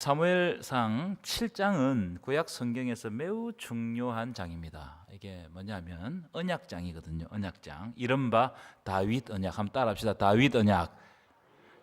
사무엘상 7장은 구약 성경에서 매우 중요한 장입니다. 이게 뭐냐면 언약장이거든요. 언약장. 이른바 다윗 언약. 한번 따라합시다. 다윗 언약.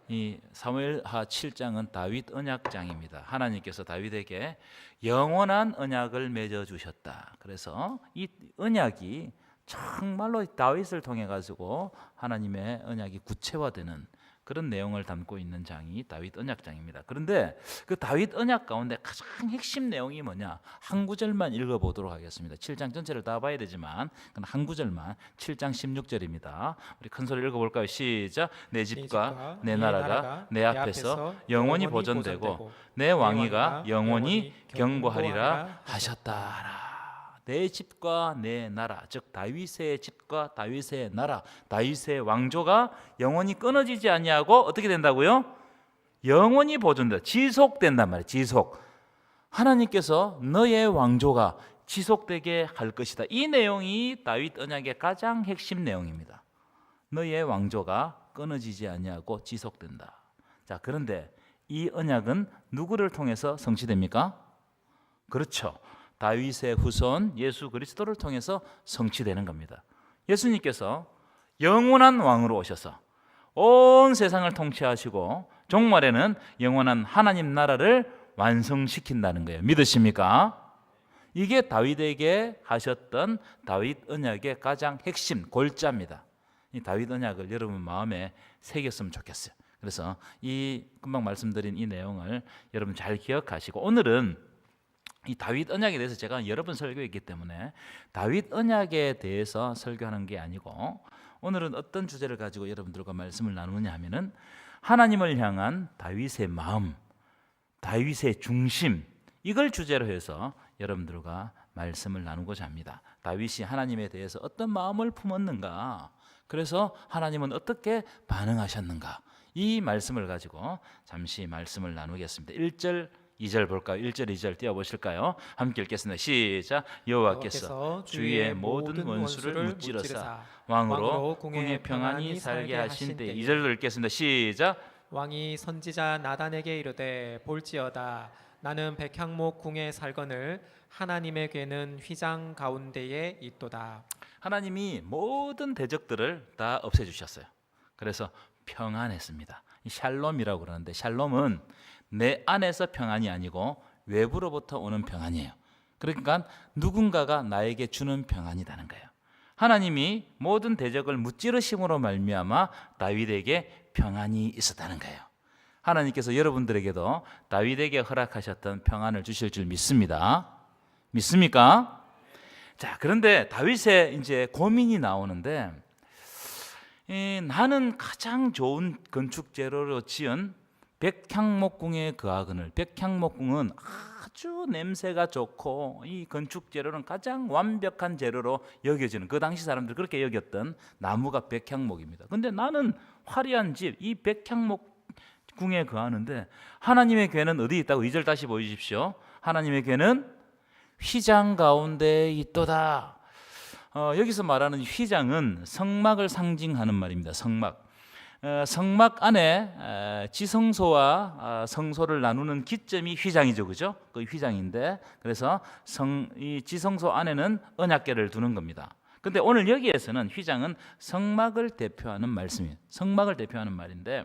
이 사무엘하 7장은 다윗 언약장입니다. 하나님께서 다윗에게 영원한 언약을 맺어 주셨다. 그래서 이 언약이 정말로 다윗을 통해 가지고 하나님의 언약이 구체화되는 그런 내용을 담고 있는 장이 다윗 언약장입니다. 그런데 그 다윗 언약 가운데 가장 핵심 내용이 뭐냐? 한 구절만 읽어보도록 하겠습니다. 7장 전체를 다 봐야 되지만 한 구절만 7장 16절입니다. 우리 큰 소리 읽어볼까요? 시작. 내 집과 내 나라가 내 앞에서 영원히 보존되고 내 왕위가 영원히 경고하리라 하셨다. 내 집과 내 나라, 즉 다윗의 집과 다윗의 나라, 다윗의 왕조가 영원히 끊어지지 아니하고 어떻게 된다고요? 영원히 보존된다. 지속된단 말이에요. 지속. 하나님께서 너의 왕조가 지속되게 할 것이다. 이 내용이 다윗 언약의 가장 핵심 내용입니다. 너의 왕조가 끊어지지 아니하고 지속된다. 자, 그런데 이 언약은 누구를 통해서 성취됩니까? 그렇죠. 다윗의 후손 예수 그리스도를 통해서 성취되는 겁니다. 예수님께서 영원한 왕으로 오셔서 온 세상을 통치하시고 종말에는 영원한 하나님 나라를 완성시킨다는 거예요. 믿으십니까? 이게 다윗에게 하셨던 다윗 언약의 가장 핵심 골자입니다. 이 다윗 언약을 여러분 마음에 새겼으면 좋겠어요. 그래서 이 금방 말씀드린 이 내용을 여러분 잘 기억하시고, 오늘은 이 다윗 언약에 대해서 제가 여러 번 설교했기 때문에 다윗 언약에 대해서 설교하는 게 아니고, 오늘은 어떤 주제를 가지고 여러분들과 말씀을 나누느냐 하면은 하나님을 향한 다윗의 마음, 다윗의 중심, 이걸 주제로 해서 여러분들과 말씀을 나누고자 합니다. 다윗이 하나님에 대해서 어떤 마음을 품었는가, 그래서 하나님은 어떻게 반응하셨는가, 이 말씀을 가지고 잠시 말씀을 나누겠습니다. 1절 2절 볼까요? 1절 2절 띄워보실까요? 함께 읽겠습니다. 시작. 여호와께서 주의 모든 원수를 무찌르사 왕으로 궁에 평안히 살게 하신 때. 2절도 읽겠습니다. 시작. 왕이 선지자 나단에게 이르되 볼지어다 나는 백향목 궁에 살거늘 하나님의 궤는 휘장 가운데에 있도다. 하나님이 모든 대적들을 다 없애주셨어요. 그래서 평안했습니다. 샬롬이라고 그러는데, 샬롬은 내 안에서 평안이 아니고 외부로부터 오는 평안이에요. 그러니까 누군가가 나에게 주는 평안이라는 거예요. 하나님이 모든 대적을 무찌르심으로 말미암아 다윗에게 평안이 있었다는 거예요. 하나님께서 여러분들에게도 다윗에게 허락하셨던 평안을 주실 줄 믿습니다. 믿습니까? 자, 그런데 다윗의 이제 고민이 나오는데, 나는 가장 좋은 건축 재료로 지은 백향목궁에 거하거늘. 백향목궁은 아주 냄새가 좋고 이 건축 재료는 가장 완벽한 재료로 여겨지는, 그 당시 사람들 그렇게 여겼던 나무가 백향목입니다. 근데 나는 화려한 집, 이 백향목궁에 거하는데 하나님의 궤는 어디 있다고? 2절 다시 보여주십시오. 하나님의 궤는 휘장 가운데 있도다. 여기서 말하는 휘장은 성막을 상징하는 말입니다. 성막. 성막 안에 지성소와 성소를 나누는 기점이 휘장이죠, 그죠? 그 휘장인데, 그래서 이 지성소 안에는 언약궤를 두는 겁니다. 근데 오늘 여기에서는 휘장은 성막을 대표하는 말씀이에요. 성막을 대표하는 말인데,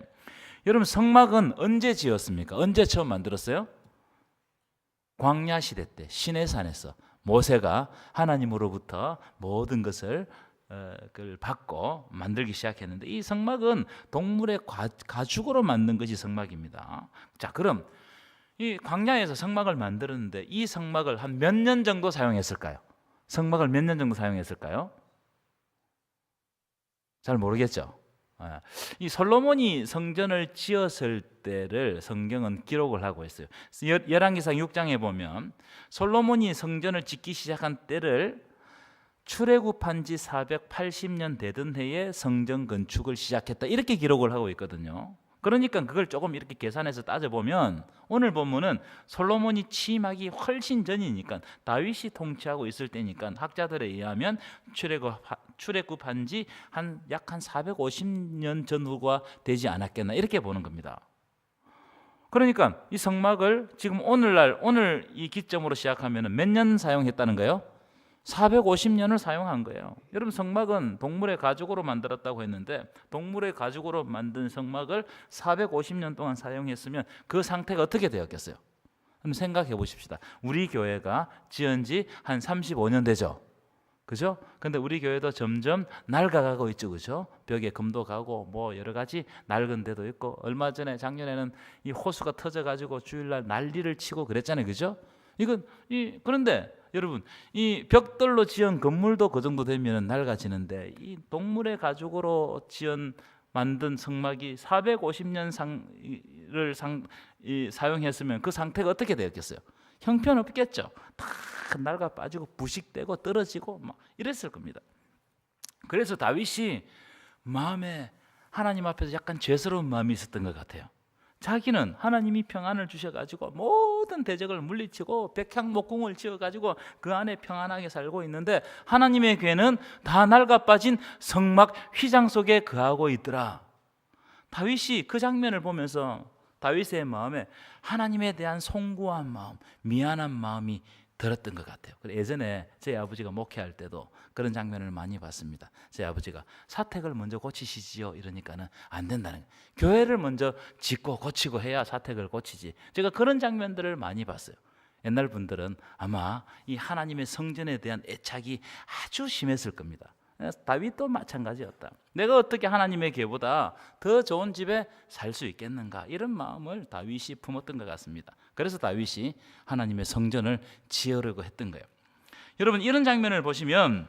여러분 성막은 언제 지었습니까? 언제 처음 만들었어요? 광야 시대 때 시내산에서 모세가 하나님으로부터 모든 것을 그걸 받고 만들기 시작했는데, 이 성막은 동물의 가죽으로 만든 것이 성막입니다. 자, 그럼 이 광야에서 성막을 만들었는데 이 성막을 한 몇 년 정도 사용했을까요? 성막을 몇 년 정도 사용했을까요? 잘 모르겠죠. 이 솔로몬이 성전을 지었을 때를 성경은 기록을 하고 있어요. 열왕기상 6장에 보면 솔로몬이 성전을 짓기 시작한 때를 출애굽한 지 480년 되던 해에 성전 건축을 시작했다, 이렇게 기록을 하고 있거든요. 그러니까 그걸 조금 이렇게 계산해서 따져보면 오늘 본문은 솔로몬이 취임하기 훨씬 전이니까, 다윗이 통치하고 있을 때니까 학자들에 의하면 출애굽한 지 약 한 450년 전후가 되지 않았겠나, 이렇게 보는 겁니다. 그러니까 이 성막을 지금 오늘 이 기점으로 시작하면 몇 년 사용했다는 거예요? 450년을 사용한 거예요. 여러분, 성막은 동물의 가죽으로 만들었다고 했는데 동물의 가죽으로 만든 성막을 450년 동안 사용했으면 그 상태가 어떻게 되었겠어요? 한번 생각해 보십시다. 우리 교회가 지은 지 한 35년 되죠. 그죠? 근데 우리 교회도 점점 낡아가고 있죠. 그죠? 벽에 금도 가고 뭐 여러 가지 낡은 데도 있고, 얼마 전에 작년에는 이 호수가 터져 가지고 주일날 난리를 치고 그랬잖아요. 그죠? 그런데 여러분, 이 벽돌로 지은 건물도 그 정도 되면 낡아지는데 이 동물의 가죽으로 만든 성막이 450년 사용했으면 그 상태가 어떻게 되었겠어요? 형편없겠죠. 다 낡아 빠지고 부식되고 떨어지고 막 이랬을 겁니다. 그래서 다윗이 마음에 하나님 앞에서 약간 죄스러운 마음이 있었던 것 같아요. 자기는 하나님이 평안을 주셔가지고 모든 대적을 물리치고 백향목궁을 지어가지고 그 안에 평안하게 살고 있는데 하나님의 괴는 다 낡아빠진 성막 휘장 속에 거하고 있더라. 다윗이 그 장면을 보면서 다윗의 마음에 하나님에 대한 송구한 마음, 미안한 마음이 들었던 것 같아요. 예전에 제 아버지가 목회할 때도 그런 장면을 많이 봤습니다. 제 아버지가 사택을 먼저 고치시지요 이러니까는 안 된다는 거예요. 교회를 먼저 짓고 고치고 해야 사택을 고치지. 제가 그런 장면들을 많이 봤어요. 옛날 분들은 아마 이 하나님의 성전에 대한 애착이 아주 심했을 겁니다. 다윗도 마찬가지였다. 내가 어떻게 하나님의 궤보다 더 좋은 집에 살 수 있겠는가, 이런 마음을 다윗이 품었던 것 같습니다. 그래서 다윗이 하나님의 성전을 지으려고 했던 거예요. 여러분, 이런 장면을 보시면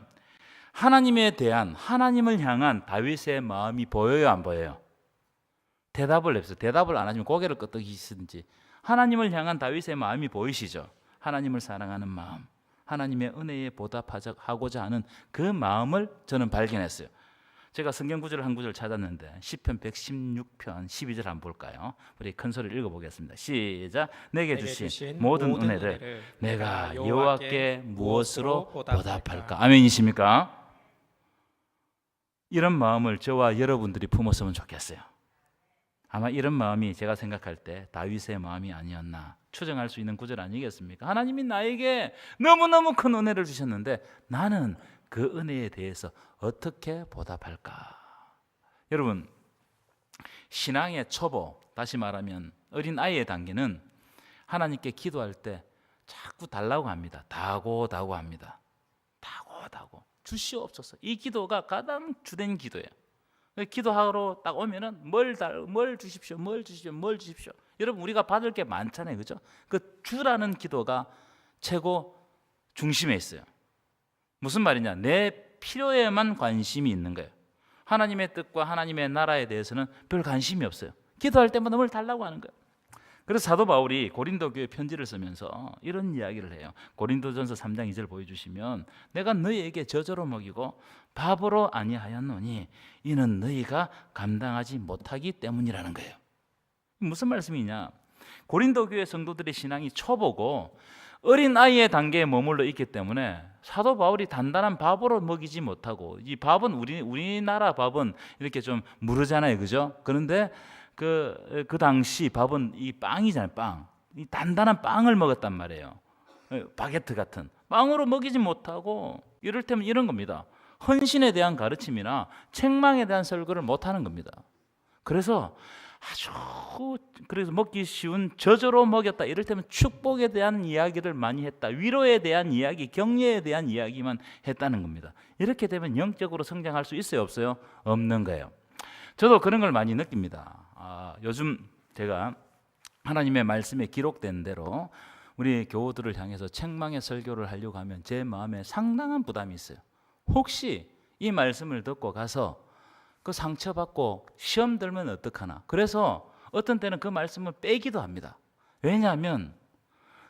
하나님을 향한 다윗의 마음이 보여요, 안 보여요? 대답을 해보세요. 대답을 안 하시면 고개를 끄덕이시든지. 하나님을 향한 다윗의 마음이 보이시죠? 하나님을 사랑하는 마음, 하나님의 은혜에 보답하고자 하는 그 마음을 저는 발견했어요. 제가 성경 구절을 한 구절 찾았는데 시편 116편 12절 한번 볼까요? 우리 큰 소리를 읽어보겠습니다. 시작. 내게 주신 모든 은혜를 내가 여호와께 무엇으로 보답할까? 아멘이십니까? 이런 마음을 저와 여러분들이 품었으면 좋겠어요. 아마 이런 마음이 제가 생각할 때 다윗의 마음이 아니었나 추정할 수 있는 구절 아니겠습니까? 하나님이 나에게 너무너무 큰 은혜를 주셨는데 나는 그 은혜에 대해서 어떻게 보답할까? 여러분, 신앙의 초보, 다시 말하면 어린 아이의 단계는 하나님께 기도할 때 자꾸 달라고 합니다. 다고 합니다. 다고 주시옵소서. 이 기도가 가장 주된 기도예요. 기도하러 딱 오면은 뭘 주십시오. 여러분, 우리가 받을 게 많잖아요, 그죠? 그 주라는 기도가 최고 중심에 있어요. 무슨 말이냐? 내 필요에만 관심이 있는 거예요. 하나님의 뜻과 하나님의 나라에 대해서는 별 관심이 없어요. 기도할 때마다 뭘 달라고 하는 거예요. 그래서 사도 바울이 고린도 교회 편지를 쓰면서 이런 이야기를 해요. 고린도전서 3장 2절 보여주시면 내가 너희에게 저주로 먹이고 바보로 아니하였노니 이는 너희가 감당하지 못하기 때문이라는 거예요. 무슨 말씀이냐? 고린도 교회 성도들의 신앙이 초보고 어린 아이의 단계에 머물러 있기 때문에 사도 바울이 단단한 밥으로 먹이지 못하고, 이 밥은 우리나라 밥은 이렇게 좀 무르잖아요, 그죠? 그런데 그 당시 밥은 이 빵이잖아요, 빵. 이 단단한 빵을 먹었단 말이에요. 바게트 같은 빵으로 먹이지 못하고, 이를테면 이런 겁니다. 헌신에 대한 가르침이나 책망에 대한 설교를 못하는 겁니다. 그래서 먹기 쉬운 저주로 먹였다, 이를테면 축복에 대한 이야기를 많이 했다, 위로에 대한 이야기, 격려에 대한 이야기만 했다는 겁니다. 이렇게 되면 영적으로 성장할 수 있어요, 없어요? 없는 거예요. 저도 그런 걸 많이 느낍니다. 요즘 제가 하나님의 말씀에 기록된 대로 우리 교우들을 향해서 책망의 설교를 하려고 하면 제 마음에 상당한 부담이 있어요. 혹시 이 말씀을 듣고 가서 그 상처받고 시험 들면 어떡하나. 그래서 어떤 때는 그 말씀을 빼기도 합니다. 왜냐하면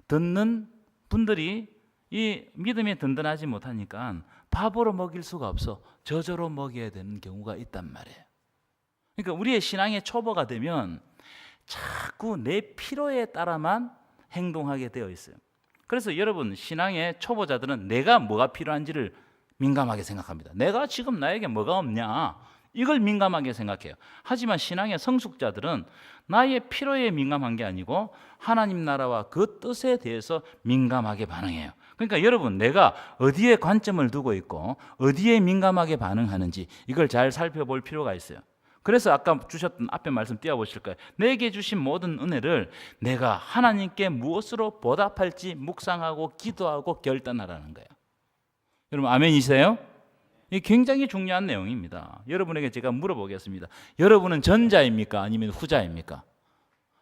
듣는 분들이 이 믿음이 든든하지 못하니까 밥으로 먹일 수가 없어 저주로 먹여야 되는 경우가 있단 말이에요. 그러니까 우리의 신앙의 초보가 되면 자꾸 내 필요에 따라만 행동하게 되어 있어요. 그래서 여러분, 신앙의 초보자들은 내가 뭐가 필요한지를 민감하게 생각합니다. 내가 지금 나에게 뭐가 없냐, 이걸 민감하게 생각해요. 하지만 신앙의 성숙자들은 나의 필요에 민감한 게 아니고 하나님 나라와 그 뜻에 대해서 민감하게 반응해요. 그러니까 여러분, 내가 어디에 관점을 두고 있고 어디에 민감하게 반응하는지 이걸 잘 살펴볼 필요가 있어요. 그래서 아까 주셨던 앞에 말씀 띄워보실까요? 내게 주신 모든 은혜를 내가 하나님께 무엇으로 보답할지 묵상하고 기도하고 결단하라는 거예요. 여러분 아멘이세요? 이게 굉장히 중요한 내용입니다. 여러분에게 제가 물어보겠습니다. 여러분은 전자입니까? 아니면 후자입니까?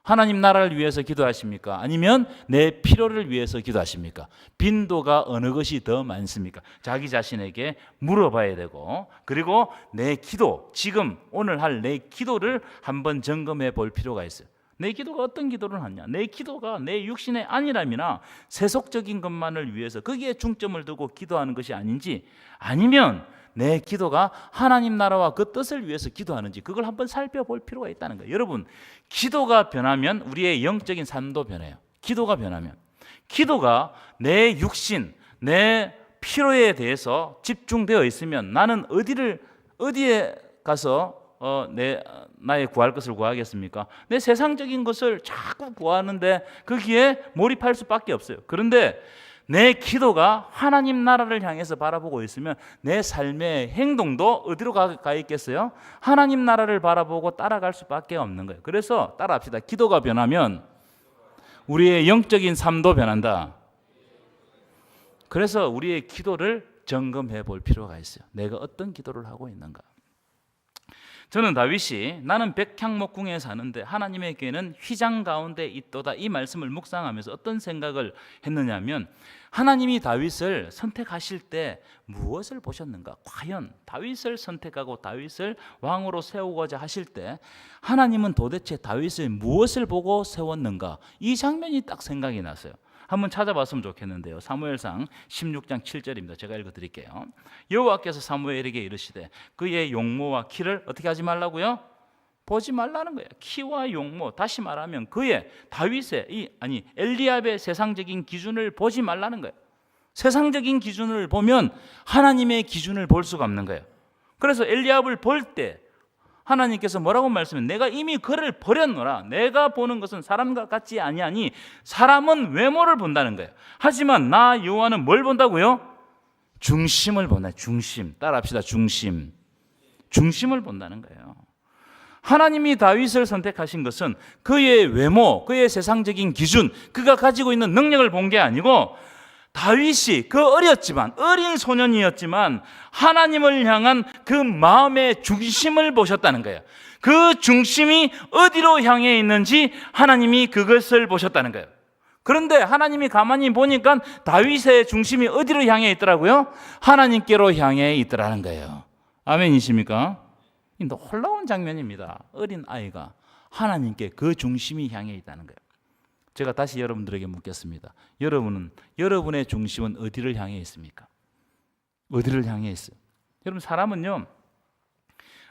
하나님 나라를 위해서 기도하십니까? 아니면 내 필요를 위해서 기도하십니까? 빈도가 어느 것이 더 많습니까? 자기 자신에게 물어봐야 되고, 그리고 내 기도, 지금 오늘 할 내 기도를 한번 점검해 볼 필요가 있어요. 내 기도가 어떤 기도를 하냐? 내 기도가 내 육신의 안일함이나 세속적인 것만을 위해서 거기에 중점을 두고 기도하는 것이 아닌지, 아니면 내 기도가 하나님 나라와 그 뜻을 위해서 기도하는지, 그걸 한번 살펴볼 필요가 있다는 거예요. 여러분, 기도가 변하면 우리의 영적인 삶도 변해요. 기도가 변하면, 기도가 내 육신, 내 필요에 대해서 집중되어 있으면 나는 어디에 가서 나의 구할 것을 구하겠습니까? 내 세상적인 것을 자꾸 구하는데 거기에 몰입할 수밖에 없어요. 그런데 내 기도가 하나님 나라를 향해서 바라보고 있으면 내 삶의 행동도 어디로 가 있겠어요? 하나님 나라를 바라보고 따라갈 수밖에 없는 거예요. 그래서 따라합시다. 기도가 변하면 우리의 영적인 삶도 변한다. 그래서 우리의 기도를 점검해 볼 필요가 있어요. 내가 어떤 기도를 하고 있는가? 저는 다윗이 나는 백향목궁에 사는데 하나님에게는 휘장 가운데 있도다, 이 말씀을 묵상하면서 어떤 생각을 했느냐면, 하나님이 다윗을 선택하실 때 무엇을 보셨는가? 과연 다윗을 선택하고 다윗을 왕으로 세우고자 하실 때 하나님은 도대체 다윗을 무엇을 보고 세웠는가? 이 장면이 딱 생각이 났어요. 한번 찾아봤으면 좋겠는데요. 사무엘상 16장 7절입니다. 제가 읽어드릴게요. 여호와께서 사무엘에게 이르시되 그의 용모와 키를 어떻게 하지 말라고요? 보지 말라는 거예요. 키와 용모, 다시 말하면 다윗의 엘리압의 세상적인 기준을 보지 말라는 거예요. 세상적인 기준을 보면 하나님의 기준을 볼 수가 없는 거예요. 그래서 엘리압을 볼 때 하나님께서 뭐라고 말씀해? 내가 이미 그를 버렸노라. 내가 보는 것은 사람과 같지 아니하니 사람은 외모를 본다는 거예요. 하지만 나 여호와는 뭘 본다고요? 중심을 본다. 중심. 따라합시다. 중심. 중심을 본다는 거예요. 하나님이 다윗을 선택하신 것은 그의 외모, 그의 세상적인 기준, 그가 가지고 있는 능력을 본 게 아니고 다윗이 어린 소년이었지만 하나님을 향한 그 마음의 중심을 보셨다는 거예요. 그 중심이 어디로 향해 있는지 하나님이 그것을 보셨다는 거예요. 그런데 하나님이 가만히 보니까 다윗의 중심이 어디로 향해 있더라고요? 하나님께로 향해 있더라는 거예요. 아멘이십니까? 놀라운 장면입니다. 어린 아이가 하나님께 그 중심이 향해 있다는 거예요. 제가 다시 여러분들에게 묻겠습니다. 여러분의 중심은 어디를 향해 있습니까? 어디를 향해 있어요? 여러분, 사람은요,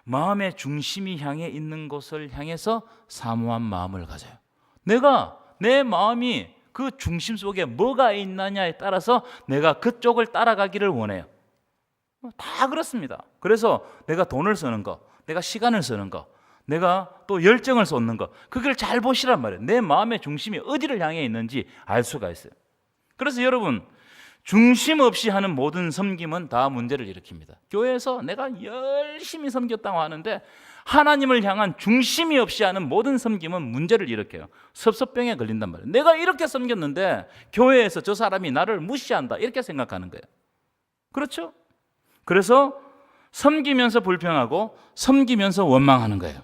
마음의 중심이 향해 있는 곳을 향해서 사모한 마음을 가져요. 내 마음이 그 중심 속에 뭐가 있느냐에 따라서 내가 그쪽을 따라가기를 원해요. 다 그렇습니다. 그래서 내가 돈을 쓰는 거, 내가 시간을 쓰는 거, 내가 또 열정을 쏟는 거, 그걸 잘 보시란 말이에요. 내 마음의 중심이 어디를 향해 있는지 알 수가 있어요. 그래서 여러분, 중심 없이 하는 모든 섬김은 다 문제를 일으킵니다. 교회에서 내가 열심히 섬겼다고 하는데 하나님을 향한 중심이 없이 하는 모든 섬김은 문제를 일으켜요. 섭섭병에 걸린단 말이에요. 내가 이렇게 섬겼는데 교회에서 저 사람이 나를 무시한다, 이렇게 생각하는 거예요. 그렇죠? 그래서 섬기면서 불평하고 섬기면서 원망하는 거예요.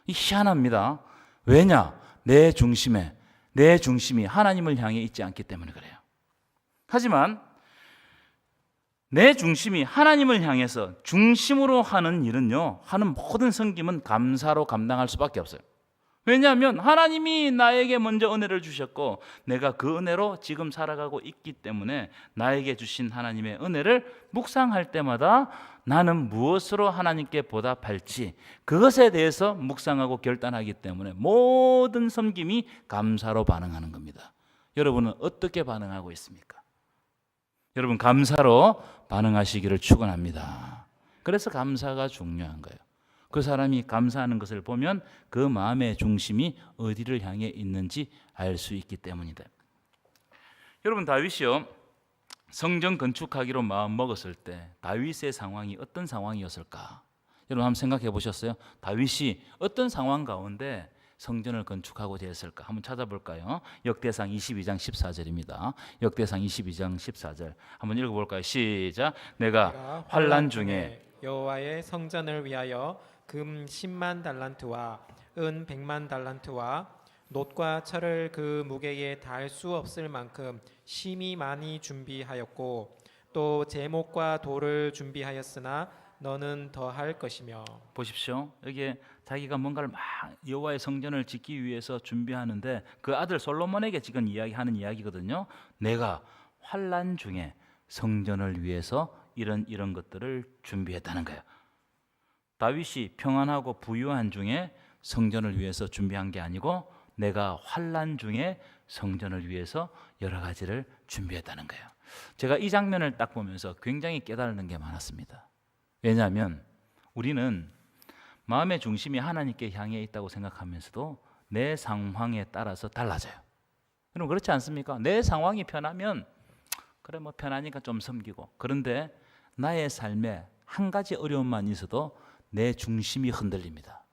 희한합니다. 왜냐? 내 중심이 하나님을 향해 있지 않기 때문에 그래요. 하지만 내 중심이 하나님을 향해서 중심으로 하는 일은요, 하는 모든 섬김은 감사로 감당할 수밖에 없어요. 왜냐하면 하나님이 나에게 먼저 은혜를 주셨고 내가 그 은혜로 지금 살아가고 있기 때문에 나에게 주신 하나님의 은혜를 묵상할 때마다 나는 무엇으로 하나님께 보답할지 그것에 대해서 묵상하고 결단하기 때문에 모든 섬김이 감사로 반응하는 겁니다. 여러분은 어떻게 반응하고 있습니까? 여러분, 감사로 반응하시기를 축원합니다. 그래서 감사가 중요한 거예요. 그 사람이 감사하는 것을 보면 그 마음의 중심이 어디를 향해 있는지 알 수 있기 때문이다. 여러분, 다윗이요, 성전 건축하기로 마음 먹었을 때 다윗의 상황이 어떤 상황이었을까? 여러분 한번 생각해 보셨어요? 다윗이 어떤 상황 가운데 성전을 건축하고자 했을까? 한번 찾아볼까요? 역대상 22장 14절입니다. 역대상 22장 14절 한번 읽어볼까요? 시작. 내가 환난 중에 여호와의 성전을 위하여 금 10만 달란트와 은 100만 달란트와 놋과 철을 그 무게에 닿을 수 없을 만큼 심히 많이 준비하였고 또 제목과 돌을 준비하였으나 너는 더할 것이며. 보십시오. 여기에 자기가 뭔가를 막 여호와의 성전을 짓기 위해서 준비하는데 그 아들 솔로몬에게 지금 이야기하는 이야기거든요. 내가 환난 중에 성전을 위해서 이런 것들을 준비했다는 거예요. 다윗이 평안하고 부유한 중에 성전을 위해서 준비한 게 아니고 내가 환난 중에 성전을 위해서 여러 가지를 준비했다는 거예요. 제가 이 장면을 딱 보면서 굉장히 깨달는 게 많았습니다. 왜냐하면 우리는 마음의 중심이 하나님께 향해 있다고 생각하면서도 내 상황에 따라서 달라져요. 여러분 그렇지 않습니까? 내 상황이 편하면 그래 뭐 편하니까 좀 섬기고, 그런데 나의 삶에 한 가지 어려움만 있어도 내 중심이 흔들립니다.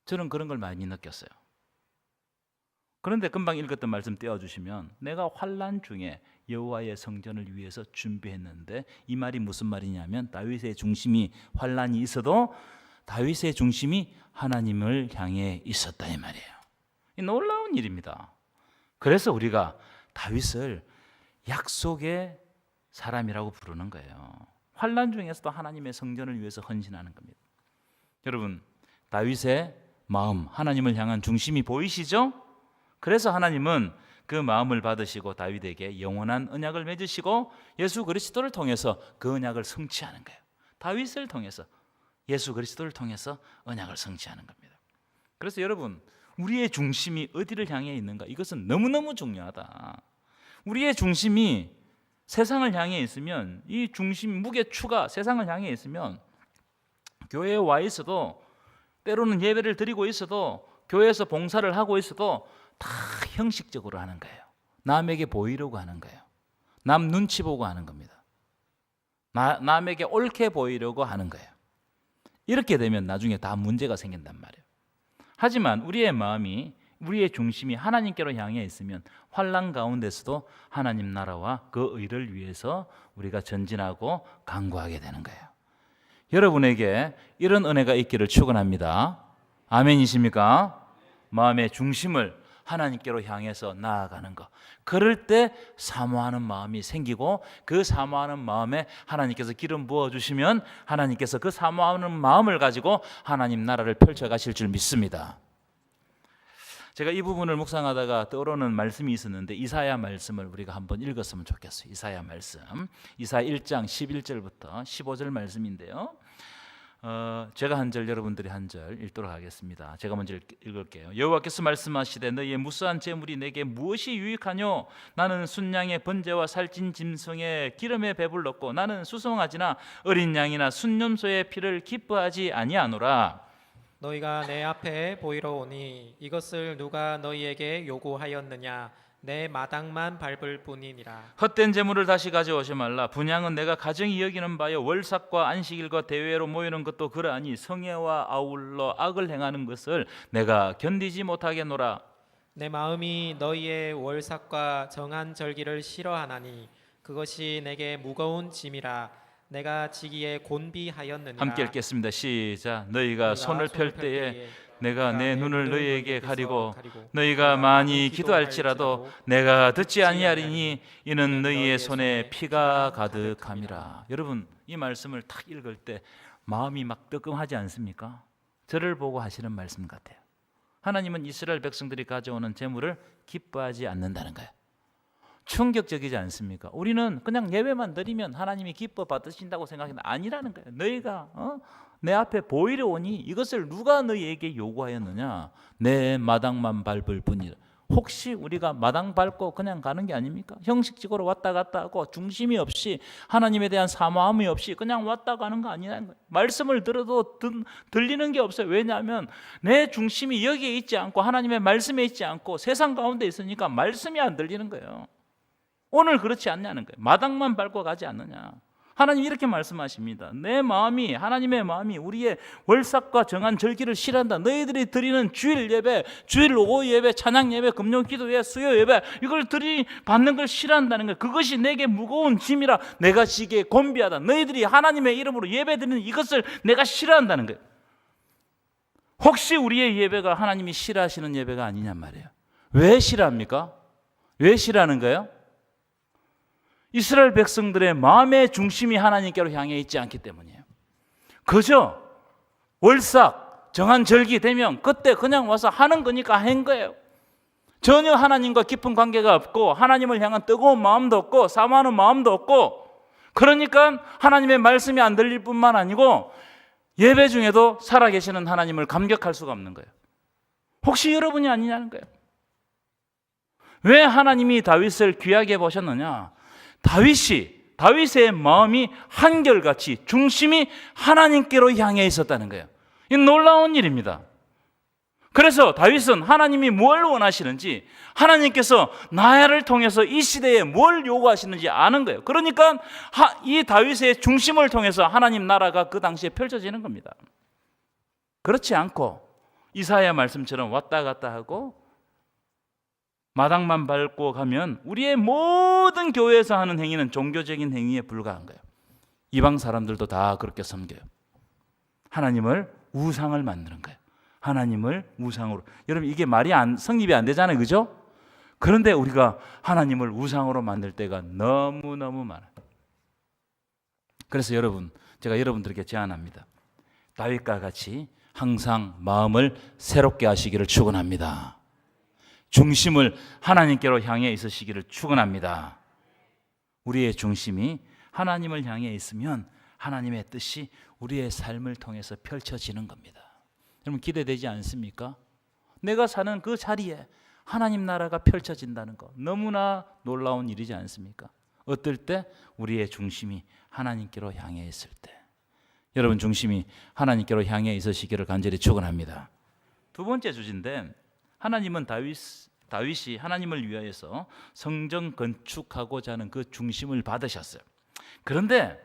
저는 그런 걸 많이 느꼈어요. 그런데 금방 읽었던 말씀 떼어주시면 내가 환난 중에 여호와의 성전을 위해서 준비했는데, 이 말이 무슨 말이냐면 다윗의 중심이 환난이 있어도 다윗의 중심이 하나님을 향해 있었다 이 말이에요. 이 놀라운 일입니다. 그래서 우리가 다윗을 약속의 사람이라고 부르는 거예요. 환난 중에서도 하나님의 성전을 위해서 헌신하는 겁니다. 여러분, 다윗의 마음, 하나님을 향한 중심이 보이시죠? 그래서 하나님은 그 마음을 받으시고 다윗에게 영원한 언약을 맺으시고 예수 그리스도를 통해서 그 언약을 성취하는 거예요. 다윗을 통해서, 예수 그리스도를 통해서 언약을 성취하는 겁니다. 그래서 여러분, 우리의 중심이 어디를 향해 있는가? 이것은 너무너무 중요하다. 우리의 중심이 세상을 향해 있으면, 이 중심 무게추가 세상을 향해 있으면 교회에 와 있어도, 때로는 예배를 드리고 있어도, 교회에서 봉사를 하고 있어도 다 형식적으로 하는 거예요. 남에게 보이려고 하는 거예요. 남 눈치 보고 하는 겁니다. 남에게 옳게 보이려고 하는 거예요. 이렇게 되면 나중에 다 문제가 생긴단 말이에요. 하지만 우리의 마음이, 우리의 중심이 하나님께로 향해 있으면 환난 가운데서도 하나님 나라와 그 의를 위해서 우리가 전진하고 간구하게 되는 거예요. 여러분에게 이런 은혜가 있기를 축원합니다. 아멘이십니까? 마음의 중심을 하나님께로 향해서 나아가는 것, 그럴 때 사모하는 마음이 생기고 그 사모하는 마음에 하나님께서 기름 부어주시면 하나님께서 그 사모하는 마음을 가지고 하나님 나라를 펼쳐가실 줄 믿습니다. 제가 이 부분을 묵상하다가 떠오르는 말씀이 있었는데 이사야 말씀을 우리가 한번 읽었으면 좋겠어요. 이사야 말씀, 이사야 1장 11절부터 15절 말씀인데요, 제가 한 절, 여러분들이 한 절 읽도록 하겠습니다. 제가 먼저 읽을게요. 여호와께서 말씀하시되 너희의 무수한 재물이 내게 무엇이 유익하뇨? 나는 순양의 번제와 살찐 짐승의 기름에 배불렀고 나는 수송아지나 어린 양이나 순염소의 피를 기뻐하지 아니하노라. 너희가 내 앞에 보이러 오니 이것을 누가 너희에게 요구하였느냐? 내 마당만 밟을 뿐이니라. 헛된 재물을 다시 가져오지 말라. 분향은 내가 가정이 여기는 바요 월삭과 안식일과 대회로 모이는 것도 그러하니 성회와 아울러 악을 행하는 것을 내가 견디지 못하겠노라. 내 마음이 너희의 월삭과 정한 절기를 싫어하나니 그것이 내게 무거운 짐이라. 내가 지기에 곤비하였느니라. 함께 읽겠습니다. 시작. 너희가 손을 펼 때에 내가 내 눈을 너희에게 가리고 너희가 많이 기도할지라도 내가 듣지 아니하리니 이는 너희의 손에 피가 가득함이라. 여러분, 이 말씀을 딱 읽을 때 마음이 막 뜨끔하지 않습니까? 저를 보고 하시는 말씀 같아요. 하나님은 이스라엘 백성들이 가져오는 재물을 기뻐하지 않는다는 거예요. 충격적이지 않습니까? 우리는 그냥 예배만 드리면 하나님이 기뻐 받으신다고 생각하는데 아니라는 거예요. 너희가 내 앞에 보이려 오니 이것을 누가 너희에게 요구하였느냐? 내 마당만 밟을 뿐이라. 혹시 우리가 마당 밟고 그냥 가는 게 아닙니까? 형식적으로 왔다 갔다 하고 중심이 없이 하나님에 대한 사모함이 없이 그냥 왔다 가는 거 아니냐는 거예요. 말씀을 들어도 들리는 게 없어요. 왜냐하면 내 중심이 여기에 있지 않고 하나님의 말씀에 있지 않고 세상 가운데 있으니까 말씀이 안 들리는 거예요. 오늘 그렇지 않냐는 거예요. 마당만 밟고 가지 않느냐. 하나님 이렇게 말씀하십니다. 내 마음이, 하나님의 마음이 우리의 월삭과 정한 절기를 싫어한다. 너희들이 드리는 주일 예배, 주일 오후 예배, 찬양 예배, 금요 기도회, 수요 예배, 이걸 받는 걸 싫어한다는 거예요. 그것이 내게 무거운 짐이라 내가 지기에 곤비하다. 너희들이 하나님의 이름으로 예배 드리는 이것을 내가 싫어한다는 거예요. 혹시 우리의 예배가 하나님이 싫어하시는 예배가 아니냔 말이에요. 왜 싫어합니까? 왜 싫어하는 거예요? 이스라엘 백성들의 마음의 중심이 하나님께로 향해 있지 않기 때문이에요. 그저 월삭 정한 절기 되면 그때 그냥 와서 하는 거니까 한 거예요. 전혀 하나님과 깊은 관계가 없고 하나님을 향한 뜨거운 마음도 없고 사모하는 마음도 없고, 그러니까 하나님의 말씀이 안 들릴 뿐만 아니고 예배 중에도 살아계시는 하나님을 감격할 수가 없는 거예요. 혹시 여러분이 아니냐는 거예요. 왜 하나님이 다윗을 귀하게 보셨느냐? 다윗의 마음이 한결같이 중심이 하나님께로 향해 있었다는 거예요. 이 놀라운 일입니다. 그래서 다윗은 하나님이 뭘 원하시는지, 하나님께서 나를 통해서 이 시대에 뭘 요구하시는지 아는 거예요. 그러니까 이 다윗의 중심을 통해서 하나님 나라가 그 당시에 펼쳐지는 겁니다. 그렇지 않고 이사야 말씀처럼 왔다 갔다 하고 마당만 밟고 가면 우리의 모든 교회에서 하는 행위는 종교적인 행위에 불과한 거예요. 이방 사람들도 다 그렇게 섬겨요. 하나님을 우상을 만드는 거예요. 하나님을 우상으로. 여러분 이게 성립이 안 되잖아요. 그죠? 그런데 우리가 하나님을 우상으로 만들 때가 너무너무 많아요. 그래서 제가 여러분들에게 제안합니다. 다윗과 같이 항상 마음을 새롭게 하시기를 축원합니다. 중심을 하나님께로 향해 있으시기를 축원합니다. 우리의 중심이 하나님을 향해 있으면 하나님의 뜻이 우리의 삶을 통해서 펼쳐지는 겁니다. 여러분 기대되지 않습니까? 내가 사는 그 자리에 하나님 나라가 펼쳐진다는 거 너무나 놀라운 일이지 않습니까? 어떨 때? 우리의 중심이 하나님께로 향해 있을 때. 여러분 중심이 하나님께로 향해 있으시기를 간절히 축원합니다. 두 번째 주제인데, 하나님은 다윗이 하나님을 위하여서 성전 건축하고자 하는 그 중심을 받으셨어요. 그런데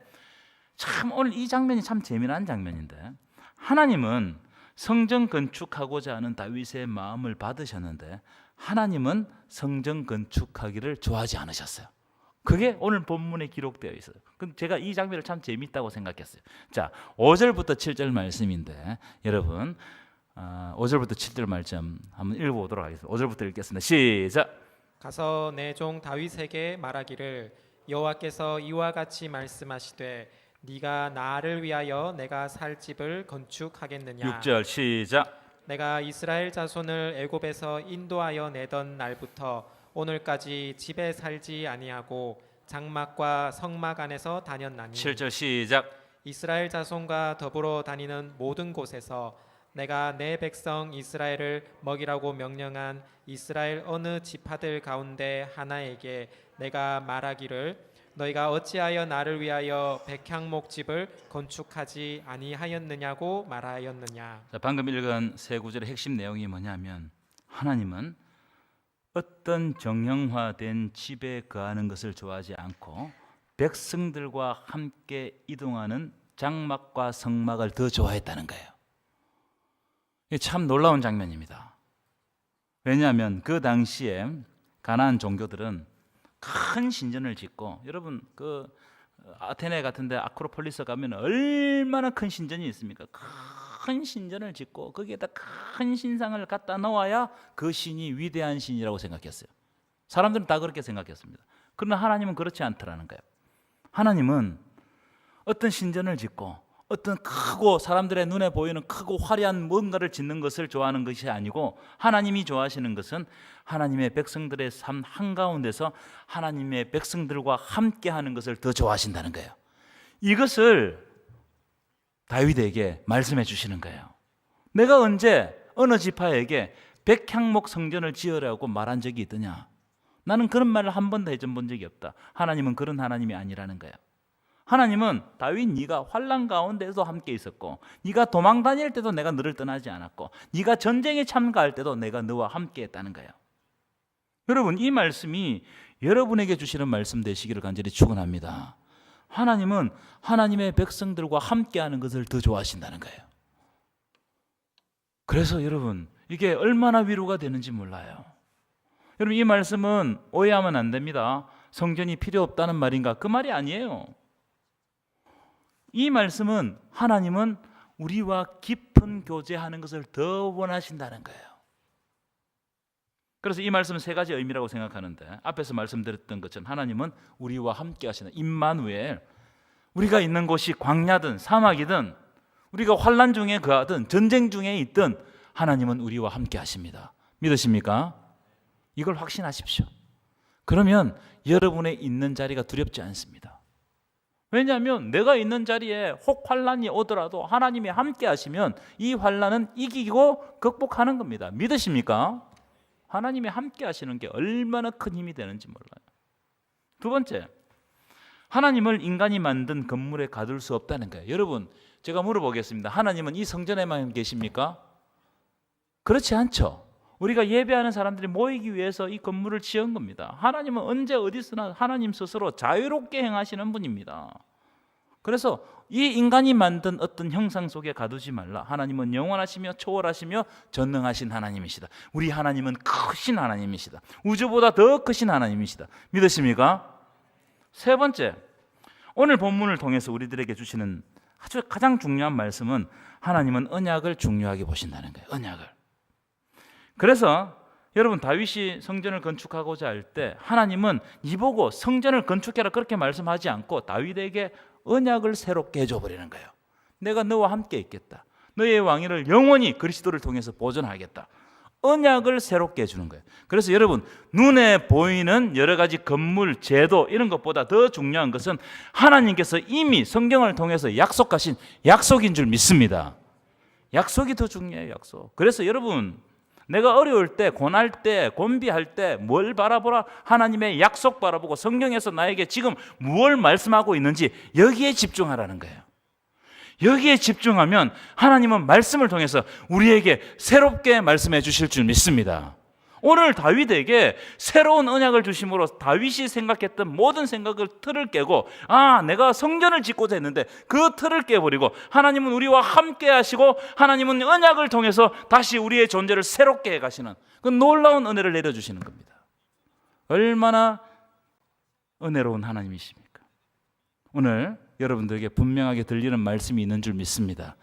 참 오늘 이 장면이 참 재미난 장면인데, 하나님은 성전 건축하고자 하는 다윗의 마음을 받으셨는데 하나님은 성전 건축하기를 좋아하지 않으셨어요. 그게 오늘 본문에 기록되어 있어요. 근데 제가 이 장면을 참 재미있다고 생각했어요. 자, 5절부터 7절 말씀인데 여러분 5절부터 7절 말씀 한번 읽어보도록 하겠습니다. 5절부터 읽겠습니다. 시작. 가서 내 종 다윗에게 말하기를 여호와께서 이와 같이 말씀하시되 네가 나를 위하여 내가 살 집을 건축하겠느냐. 6절 시작. 내가 이스라엘 자손을 애굽에서 인도하여 내던 날부터 오늘까지 집에 살지 아니하고 장막과 성막 안에서 다녔나니. 7절 시작. 이스라엘 자손과 더불어 다니는 모든 곳에서 내가 내 백성 이스라엘을 먹이라고 명령한 이스라엘 어느 지파들 가운데 하나에게 내가 말하기를 너희가 어찌하여 나를 위하여 백향목집을 건축하지 아니하였느냐고 말하였느냐. 자, 방금 읽은 세 구절의 핵심 내용이 뭐냐면, 하나님은 어떤 정형화된 집에 거하는 것을 좋아하지 않고 백성들과 함께 이동하는 장막과 성막을 더 좋아했다는 거예요. 이게 참 놀라운 장면입니다. 왜냐하면 그 당시에 가나안 종교들은 큰 신전을 짓고, 여러분 그 아테네 같은데 아크로폴리스 가면 얼마나 큰 신전이 있습니까? 큰 신전을 짓고 거기에다 큰 신상을 갖다 놓아야 그 신이 위대한 신이라고 생각했어요. 사람들은 다 그렇게 생각했습니다. 그러나 하나님은 그렇지 않더라는 거예요. 하나님은 어떤 신전을 짓고 어떤 크고 사람들의 눈에 보이는 크고 화려한 뭔가를 짓는 것을 좋아하는 것이 아니고, 하나님이 좋아하시는 것은 하나님의 백성들의 삶 한가운데서 하나님의 백성들과 함께하는 것을 더 좋아하신다는 거예요. 이것을 다윗에게 말씀해 주시는 거예요. 내가 언제 어느 지파에게 백향목 성전을 지으라고 말한 적이 있더냐? 나는 그런 말을 한 번도 해준 본 적이 없다. 하나님은 그런 하나님이 아니라는 거야. 하나님은 다윗 네가 환난 가운데서 함께 있었고, 네가 도망 다닐 때도 내가 너를 떠나지 않았고, 네가 전쟁에 참가할 때도 내가 너와 함께 했다는 거예요. 여러분, 이 말씀이 여러분에게 주시는 말씀 되시기를 간절히 축원합니다. 하나님은 하나님의 백성들과 함께하는 것을 더 좋아하신다는 거예요. 그래서 여러분, 이게 얼마나 위로가 되는지 몰라요. 여러분, 이 말씀은 오해하면 안 됩니다. 성전이 필요 없다는 말인가? 그 말이 아니에요. 이 말씀은 하나님은 우리와 깊은 교제하는 것을 더 원하신다는 거예요. 그래서 이 말씀은 세 가지 의미라고 생각하는데, 앞에서 말씀드렸던 것처럼 하나님은 우리와 함께 하시는 임마누엘, 우리가 있는 곳이 광야든 사막이든 우리가 환난 중에 거하든 전쟁 중에 있든 하나님은 우리와 함께 하십니다. 믿으십니까? 이걸 확신하십시오. 그러면 여러분의 있는 자리가 두렵지 않습니다. 왜냐하면 내가 있는 자리에 혹 환난이 오더라도 하나님이 함께 하시면 이 환난은 이기고 극복하는 겁니다. 믿으십니까? 하나님이 함께 하시는 게 얼마나 큰 힘이 되는지 몰라요. 두 번째, 하나님을 인간이 만든 건물에 가둘 수 없다는 거예요. 여러분, 제가 물어보겠습니다. 하나님은 이 성전에만 계십니까? 그렇지 않죠. 우리가 예배하는 사람들이 모이기 위해서 이 건물을 지은 겁니다. 하나님은 언제 어디서나 하나님 스스로 자유롭게 행하시는 분입니다. 그래서 이 인간이 만든 어떤 형상 속에 가두지 말라. 하나님은 영원하시며 초월하시며 전능하신 하나님이시다. 우리 하나님은 크신 하나님이시다. 우주보다 더 크신 하나님이시다. 믿으십니까? 세 번째, 오늘 본문을 통해서 우리들에게 주시는 아주 가장 중요한 말씀은 하나님은 언약을 중요하게 보신다는 거예요. 언약을. 그래서 여러분, 다윗이 성전을 건축하고자 할 때 하나님은 이보고 성전을 건축해라 그렇게 말씀하지 않고 다윗에게 언약을 새롭게 해줘 버리는 거예요. 내가 너와 함께 있겠다. 너의 왕위를 영원히 그리스도를 통해서 보존하겠다. 언약을 새롭게 해주는 거예요. 그래서 여러분, 눈에 보이는 여러 가지 건물, 제도 이런 것보다 더 중요한 것은 하나님께서 이미 성경을 통해서 약속하신 약속인 줄 믿습니다. 약속이 더 중요해요. 약속. 그래서 여러분, 내가 어려울 때, 고날 때, 곤비할 때 뭘 바라보라? 하나님의 약속 바라보고 성경에서 나에게 지금 무엇을 말씀하고 있는지 여기에 집중하라는 거예요. 여기에 집중하면 하나님은 말씀을 통해서 우리에게 새롭게 말씀해 주실 줄 믿습니다. 오늘 다윗에게 새로운 언약을 주심으로 다윗이 생각했던 모든 생각을 틀을 깨고, 내가 성전을 짓고자 했는데 그 틀을 깨버리고 하나님은 우리와 함께 하시고 하나님은 언약을 통해서 다시 우리의 존재를 새롭게 해가시는 그 놀라운 은혜를 내려주시는 겁니다. 얼마나 은혜로운 하나님이십니까? 오늘 여러분들에게 분명하게 들리는 말씀이 있는 줄 믿습니다.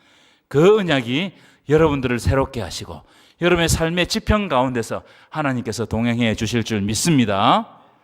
그 언약이 여러분들을 새롭게 하시고 여러분의 삶의 지평 가운데서 하나님께서 동행해 주실 줄 믿습니다.